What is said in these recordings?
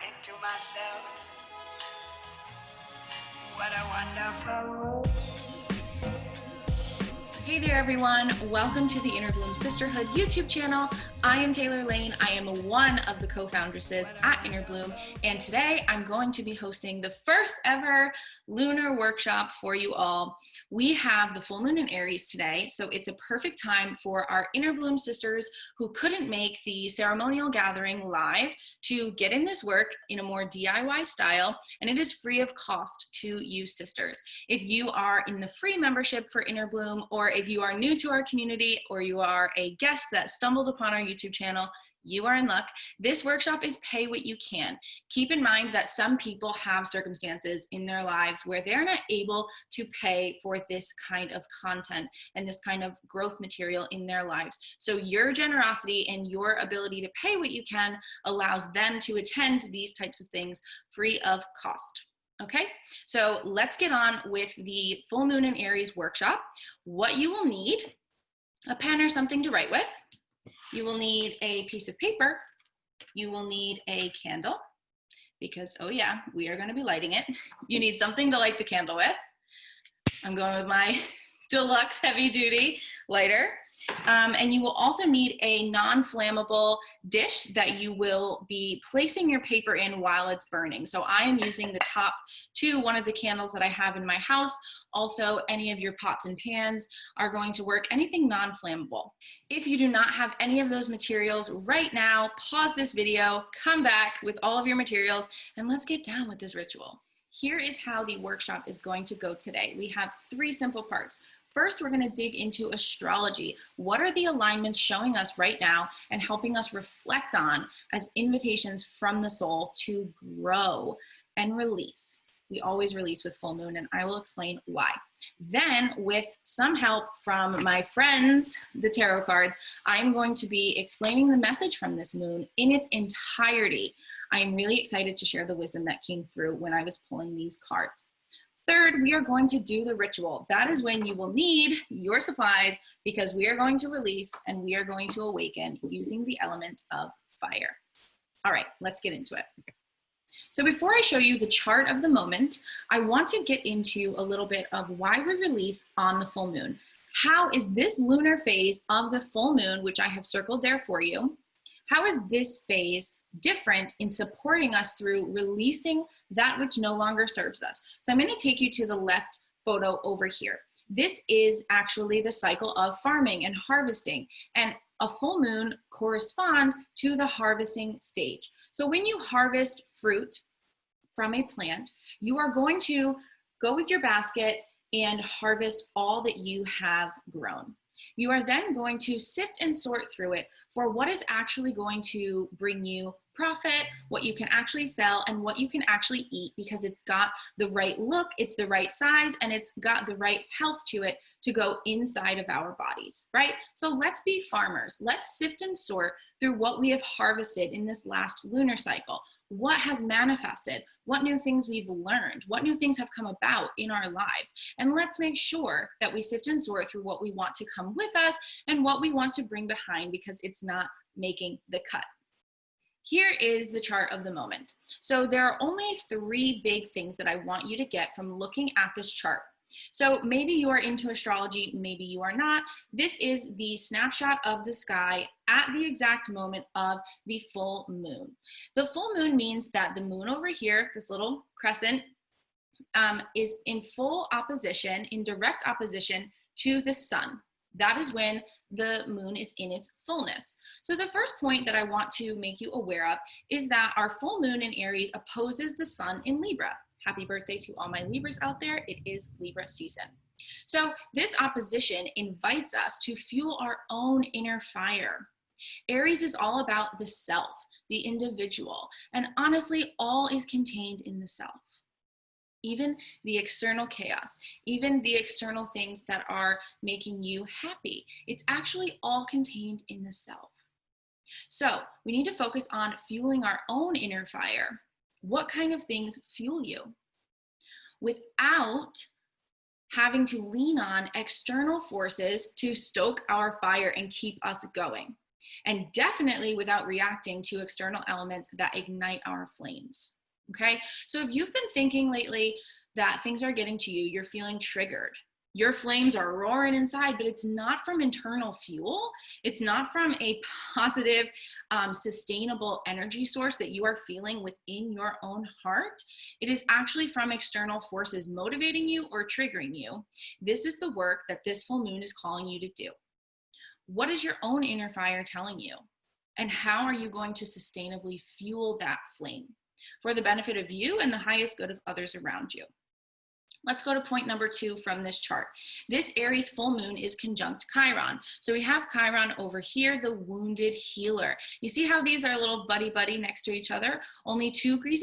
talking to myself. What a wonderful world. Hey there everyone, welcome to the Inner Bloom Sisterhood YouTube channel. I am Taylor Lane. I am one of the co-foundresses at Inner Bloom, and today I'm going to be hosting the first ever lunar workshop for you all. We have the full moon in Aries today, so it's a perfect time for our Inner Bloom sisters who couldn't make the ceremonial gathering live to get in this work in a more DIY style, and it is free of cost to you sisters. If you are in the free membership for Inner Bloom, or if you are new to our community, or you are a guest that stumbled upon our YouTube channel, you are in luck. This workshop is pay what you can. Keep in mind that some people have circumstances in their lives where they're not able to pay for this kind of content and this kind of growth material in their lives. So your generosity and your ability to pay what you can allows them to attend these types of things free of cost. Okay, so let's get on with the full moon in Aries workshop. What you will need: a pen or something to write with. You will need a piece of paper. You will need a candle because, oh yeah, we are going to be lighting it. You need something to light the candle with. I'm going with my deluxe heavy duty lighter. And you will also need a non-flammable dish that you will be placing your paper in while it's burning. So I am using the top to one of the candles that I have in my house. Also, any of your pots and pans are going to work, anything non-flammable. If you do not have any of those materials right now, pause this video, come back with all of your materials, and let's get down with this ritual. Here is how the workshop is going to go today. We have 3 simple parts. First, we're going to dig into astrology. What are the alignments showing us right now and helping us reflect on as invitations from the soul to grow and release? We always release with full moon, and I will explain why. Then, with some help from my friends, the tarot cards, I'm going to be explaining the message from this moon in its entirety. I am really excited to share the wisdom that came through when I was pulling these cards. Third, we are going to do the ritual. That is when you will need your supplies because we are going to release and we are going to awaken using the element of fire. All right, let's get into it. So before I show you the chart of the moment, I want to get into a little bit of why we release on the full moon. How is this lunar phase of the full moon, which I have circled there for you, how is this phase different in supporting us through releasing that which no longer serves us? So I'm going to take you to the left photo over here. This is actually the cycle of farming and harvesting, and a full moon corresponds to the harvesting stage. So when you harvest fruit from a plant, you are going to go with your basket and harvest all that you have grown. You are then going to sift and sort through it for what is actually going to bring you profit, what you can actually sell, and what you can actually eat because it's got the right look, it's the right size, and it's got the right health to it to go inside of our bodies, right? So let's be farmers. Let's sift and sort through what we have harvested in this last lunar cycle. What has manifested, what new things we've learned, what new things have come about in our lives. And let's make sure that we sift and sort through what we want to come with us and what we want to bring behind because it's not making the cut. Here is the chart of the moment. So there are only 3 big things that I want you to get from looking at this chart. So maybe you are into astrology, maybe you are not. This is the snapshot of the sky at the exact moment of the full moon. The full moon means that the moon over here, this little crescent, is in full opposition, in direct opposition to the sun. That is when the moon is in its fullness. So the first point that I want to make you aware of is that our full moon in Aries opposes the sun in Libra. Happy birthday to all my Libras out there. It is Libra season. So this opposition invites us to fuel our own inner fire. Aries is all about the self, the individual, and honestly, all is contained in the self. Even the external chaos, even the external things that are making you happy. It's actually all contained in the self. So we need to focus on fueling our own inner fire. What kind of things fuel you? Without having to lean on external forces to stoke our fire and keep us going. and definitely without reacting to external elements that ignite our flames. Okay, so if you've been thinking lately that things are getting to you, you're feeling triggered, your flames are roaring inside, but it's not from internal fuel. It's not from a positive, sustainable energy source that you are feeling within your own heart. It is actually from external forces motivating you or triggering you. This is the work that this full moon is calling you to do. What is your own inner fire telling you? And how are you going to sustainably fuel that flame for the benefit of you and the highest good of others around you? Let's go to point number 2 from this chart. This Aries full moon is conjunct Chiron. So we have Chiron over here, the wounded healer. You see how these are a little buddy-buddy next to each other? Only 2 degrees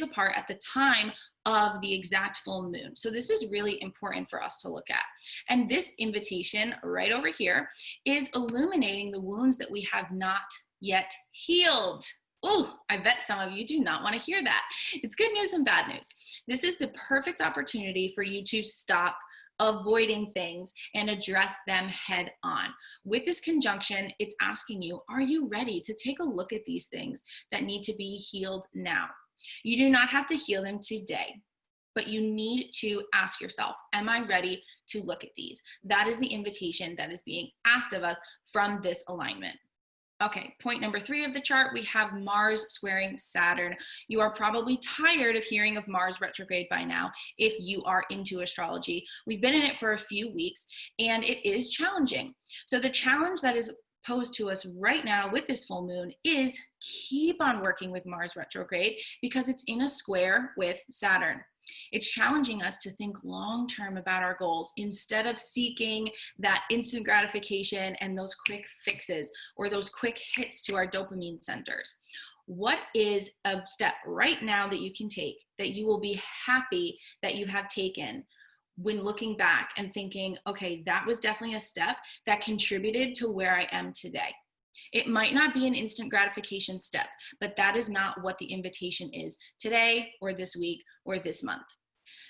apart at the time of the exact full moon. So this is really important for us to look at. And this invitation right over here is illuminating the wounds that we have not yet healed. Oh, I bet some of you do not want to hear that. It's good news and bad news. This is the perfect opportunity for you to stop avoiding things and address them head on. With this conjunction, it's asking you, are you ready to take a look at these things that need to be healed now? You do not have to heal them today, but you need to ask yourself, am I ready to look at these? That is the invitation that is being asked of us from this alignment. Okay, point number 3 of the chart, we have Mars squaring Saturn. You are probably tired of hearing of Mars retrograde by now if you are into astrology. We've been in it for a few weeks and it is challenging. So the challenge that is posed to us right now with this full moon is keep on working with Mars retrograde because it's in a square with Saturn. It's challenging us to think long-term about our goals instead of seeking that instant gratification and those quick fixes or those quick hits to our dopamine centers. What is a step right now that you can take that you will be happy that you have taken when looking back and thinking, okay, that was definitely a step that contributed to where I am today? It might not be an instant gratification step, but that is not what the invitation is today or this week or this month.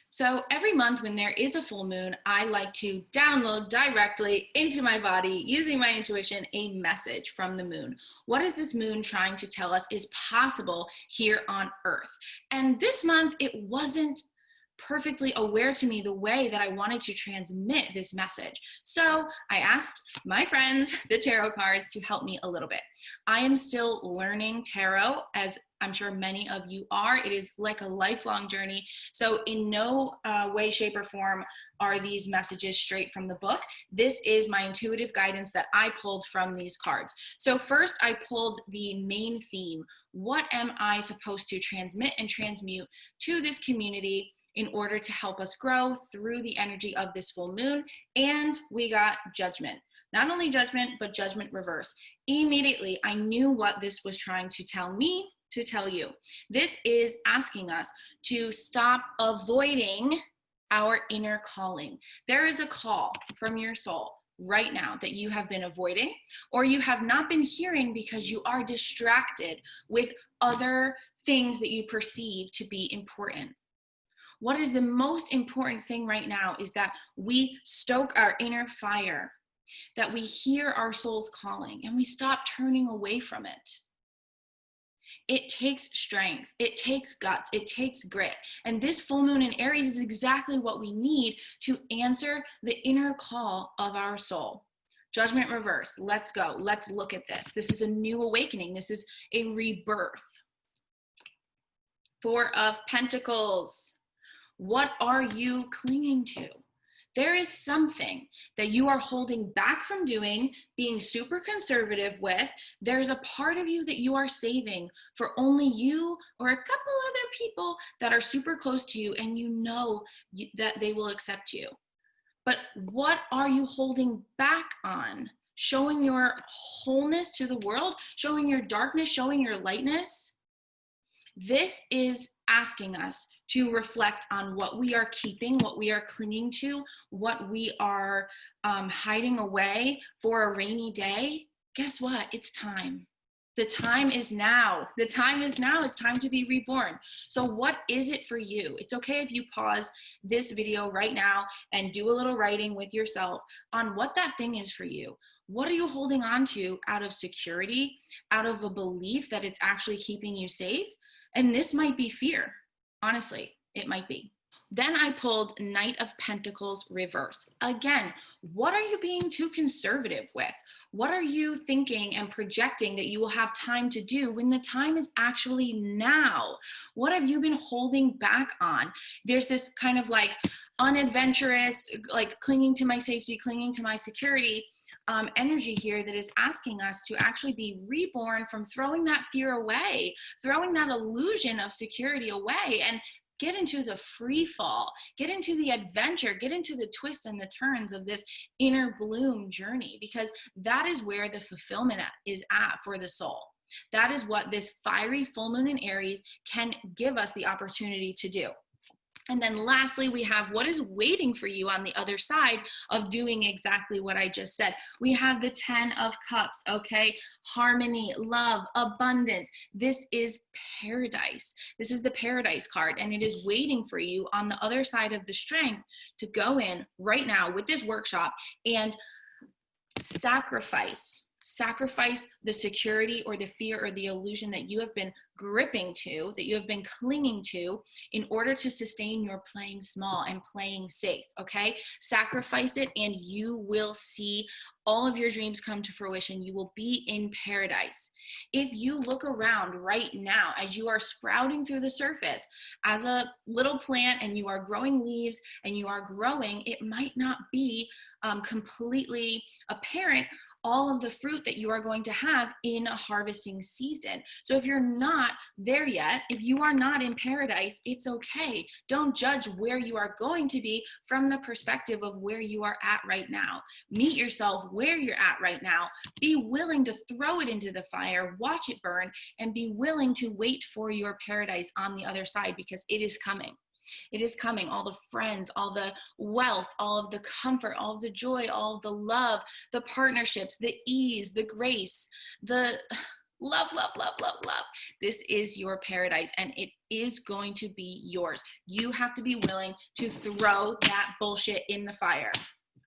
So every month when there is a full moon, I like to download directly into my body using my intuition a message from the moon. What is this moon trying to tell us is possible here on Earth? And this month it wasn't perfectly aware to me the way that I wanted to transmit this message. So I asked my friends, the tarot cards, to help me a little bit. I am still learning tarot, as I'm sure many of you are. It is like a lifelong journey. So in no way, shape, or form are these messages straight from the book. This is my intuitive guidance that I pulled from these cards. So first I pulled the main theme. What am I supposed to transmit and transmute to this community in order to help us grow through the energy of this full moon? And we got judgment. Not only judgment, but judgment reverse. Immediately, I knew what this was trying to tell me to tell you. This is asking us to stop avoiding our inner calling. There is a call from your soul right now that you have been avoiding or you have not been hearing because you are distracted with other things that you perceive to be important. What is the most important thing right now is that we stoke our inner fire, that we hear our soul's calling and we stop turning away from it. It takes strength, it takes guts, it takes grit. And this full moon in Aries is exactly what we need to answer the inner call of our soul. Judgment reverse, let's go, let's look at this. This is a new awakening, this is a rebirth. 4 of Pentacles. What are you clinging to? There is something that you are holding back from doing, being super conservative with. There's a part of you that you are saving for only you or a couple other people that are super close to you, and you know that they will accept you. But what are you holding back on? Showing your wholeness to the world, showing your darkness, showing your lightness. This is asking us to reflect on what we are keeping, what we are clinging to, what we are hiding away for a rainy day. Guess what? It's time. The time is now. The time is now. It's time to be reborn. So what is it for you? It's okay if you pause this video right now and do a little writing with yourself on what that thing is for you. What are you holding on to out of security, out of a belief that it's actually keeping you safe? And this might be fear. Honestly, it might be. Then I pulled Knight of Pentacles reverse. Again, what are you being too conservative with? What are you thinking and projecting that you will have time to do when the time is actually now? What have you been holding back on? There's this kind of like unadventurous, like clinging to my safety, clinging to my security energy here that is asking us to actually be reborn from throwing that fear away, throwing that illusion of security away, and get into the free fall, get into the adventure, get into the twists and the turns of this inner bloom journey, because that is where the fulfillment is at for the soul. That is what this fiery full moon in Aries can give us the opportunity to do. And then lastly, we have what is waiting for you on the other side of doing exactly what I just said. We have the 10 of Cups, okay? Harmony, love, abundance. This is paradise. This is the paradise card, and it is waiting for you on the other side of the strength to go in right now with this workshop and sacrifice the security or the fear or the illusion that you have been gripping to, that you have been clinging to, in order to sustain your playing small and playing safe, okay? Sacrifice it and you will see all of your dreams come to fruition. You will be in paradise. If you look around right now as you are sprouting through the surface as a little plant and you are growing leaves and you are growing, it might not be completely apparent all of the fruit that you are going to have in a harvesting season. So if you're not there yet, if you are not in paradise, it's okay. Don't judge where you are going to be from the perspective of where you are at right now. Meet yourself where you're at right now. Be willing to throw it into the fire, watch it burn, and be willing to wait for your paradise on the other side, because it is coming. It is coming. All the friends, all the wealth, all of the comfort, all of the joy, all of the love, the partnerships, the ease, the grace, the love, love, love, love, love. This is your paradise, and it is going to be yours. You have to be willing to throw that bullshit in the fire,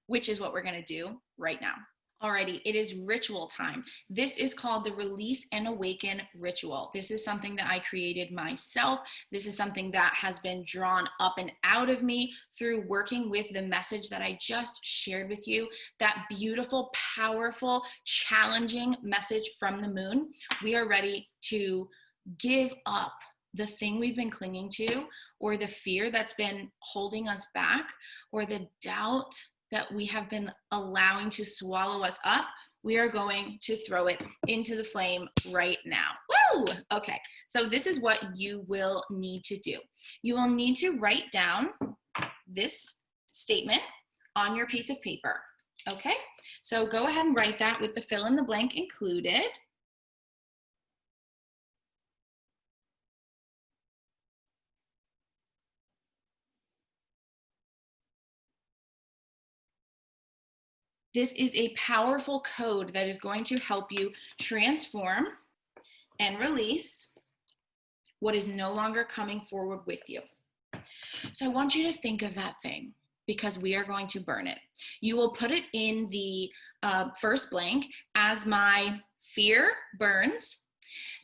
which is what we're going to do right now. Alrighty, it is ritual time. This is called the Release and Awaken ritual. This is something that I created myself. This is something that has been drawn up and out of me through working with the message that I just shared with you, that beautiful, powerful, challenging message from the moon. We are ready to give up the thing we've been clinging to, or the fear that's been holding us back, or the doubt that we have been allowing to swallow us up. We are going to throw it into the flame right now. Woo! Okay, so this is what you will need to do. You will need to write down this statement on your piece of paper, okay? So go ahead and write that with the fill in the blank included. This is a powerful code that is going to help you transform and release what is no longer coming forward with you. So I want you to think of that thing, because we are going to burn it. You will put it in the first blank as my fear burns.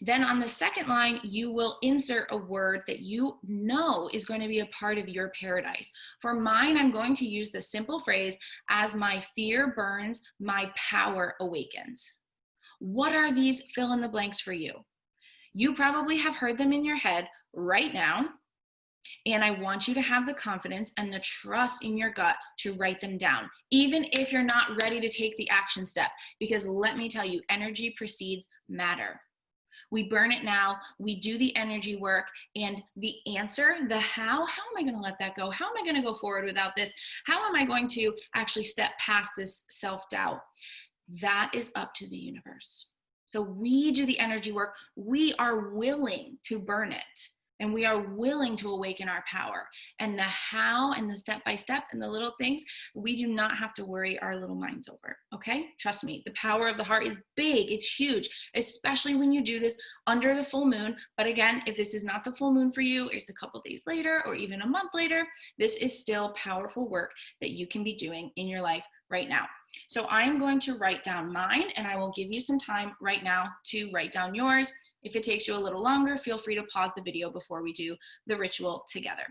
Then on the second line, you will insert a word that you know is going to be a part of your paradise. For mine, I'm going to use the simple phrase, as my fear burns, my power awakens. What are these fill in the blanks for you? You probably have heard them in your head right now, and I want you to have the confidence and the trust in your gut to write them down, even if you're not ready to take the action step, because let me tell you, energy precedes matter. We burn it now, we do the energy work, and the answer, the how am I going to let that go? How am I going to go forward without this? How am I going to actually step past this self-doubt? That is up to the universe. So we do the energy work. We are willing to burn it. and we are willing to awaken our power. And the how and the step by step and the little things, we do not have to worry our little minds over, okay? Trust me, the power of the heart is big, it's huge, especially when you do this under the full moon. But again, if this is not the full moon for you, it's a couple days later or even a month later, this is still powerful work that you can be doing in your life right now. So I'm going to write down mine, and I will give you some time right now to write down yours. If it takes you a little longer, feel free to pause the video before we do the ritual together.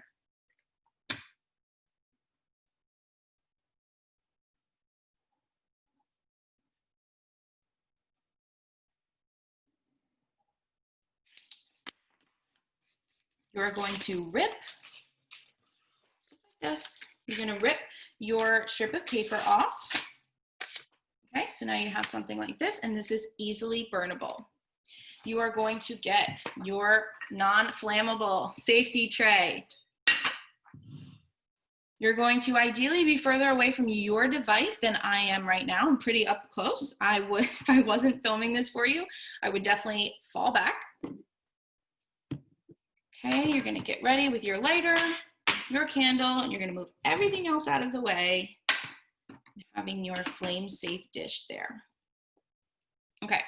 You're going to rip, just like this. You're going to rip your strip of paper off. Okay, so now you have something like this, and this is easily burnable. You are going to get your non-flammable safety tray. You're going to ideally be further away from your device than I am right now. I'm pretty up close. I would, if I wasn't filming this for you, I would definitely fall back. Okay, you're gonna get ready with your lighter, your candle, and you're gonna move everything else out of the way, having your flame-safe dish there. Okay,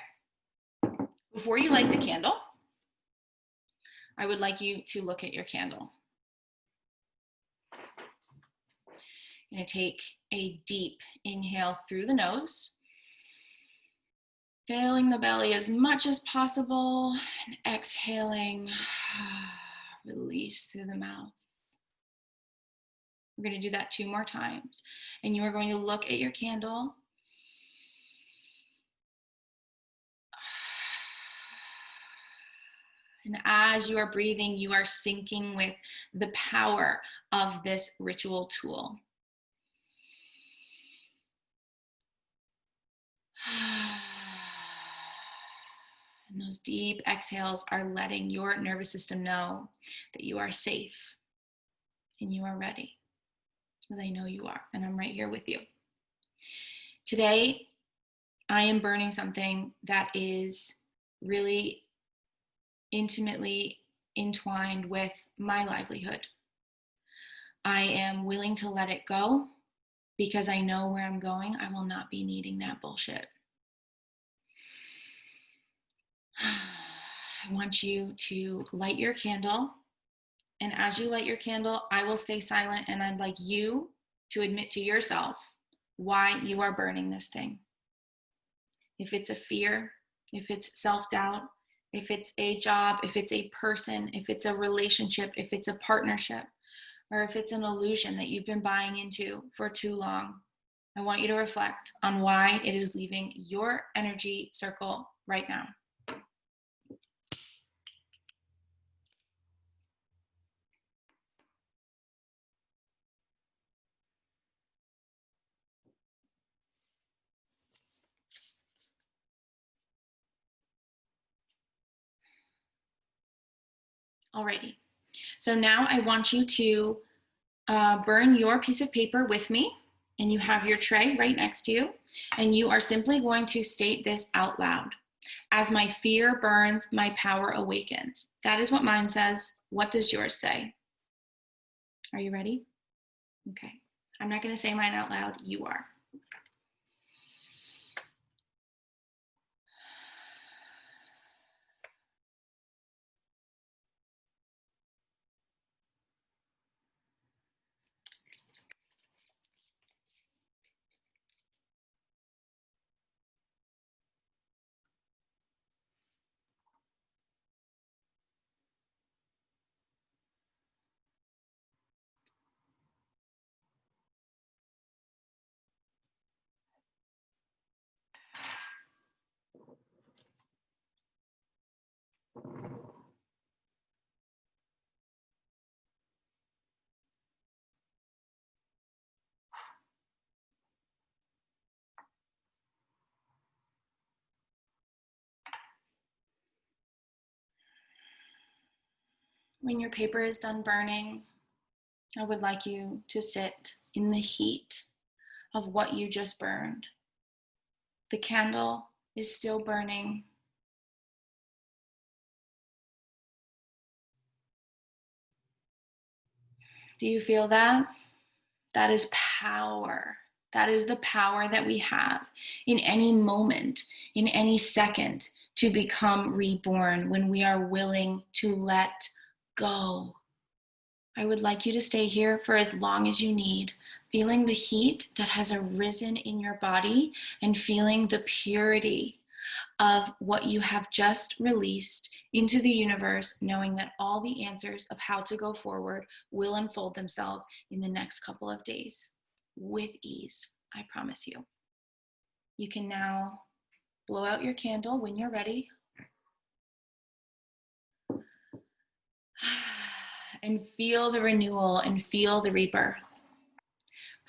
before you light the candle, I would like you to look at your candle. You're gonna take a deep inhale through the nose, filling the belly as much as possible, and exhaling, release through the mouth. We're going to do that 2 more times. And you are going to look at your candle. And as you are breathing, you are syncing with the power of this ritual tool. And those deep exhales are letting your nervous system know that you are safe and you are ready. As I know you are, and I'm right here with you. Today, I am burning something that is really intimately entwined with my livelihood. I am willing to let it go because I know where I'm going. I will not be needing that bullshit. I want you to light your candle. And as you light your candle, I will stay silent, and I'd like you to admit to yourself why you are burning this thing. If it's a fear, if it's self-doubt, if it's a job, if it's a person, if it's a relationship, if it's a partnership, or if it's an illusion that you've been buying into for too long, I want you to reflect on why it is leaving your energy circle right now. Alrighty, so now I want you to burn your piece of paper with me, and you have your tray right next to you, and you are simply going to state this out loud. As my fear burns, my power awakens. That is what mine says. What does yours say? Are you ready? Okay. I'm not going to say mine out loud. You are. When your paper is done burning, I would like you to sit in the heat of what you just burned. The candle is still burning. Do you feel that? That is power. That is the power that we have in any moment, in any second, to become reborn when we are willing to let go. I would like you to stay here for as long as you need, feeling the heat that has arisen in your body and feeling the purity of what you have just released into the universe, knowing that all the answers of how to go forward will unfold themselves in the next couple of days with ease. I promise you. You can now blow out your candle when you're ready. And feel the renewal and feel the rebirth.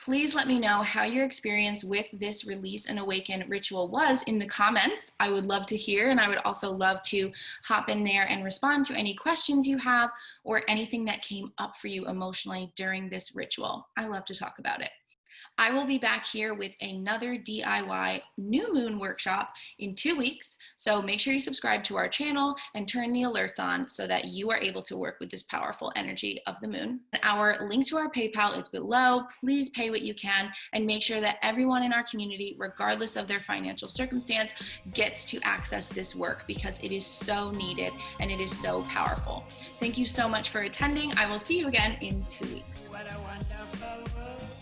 Please let me know how your experience with this release and awaken ritual was in the comments. I would love to hear, and I would also love to hop in there and respond to any questions you have or anything that came up for you emotionally during this ritual. I love to talk about it. I will be back here with another DIY new moon workshop in 2 weeks. So make sure you subscribe to our channel and turn the alerts on so that you are able to work with this powerful energy of the moon. Our link to our PayPal is below. Please pay what you can and make sure that everyone in our community, regardless of their financial circumstance, gets to access this work because it is so needed and it is so powerful. Thank you so much for attending. I will see you again in 2 weeks. What a wonderful world.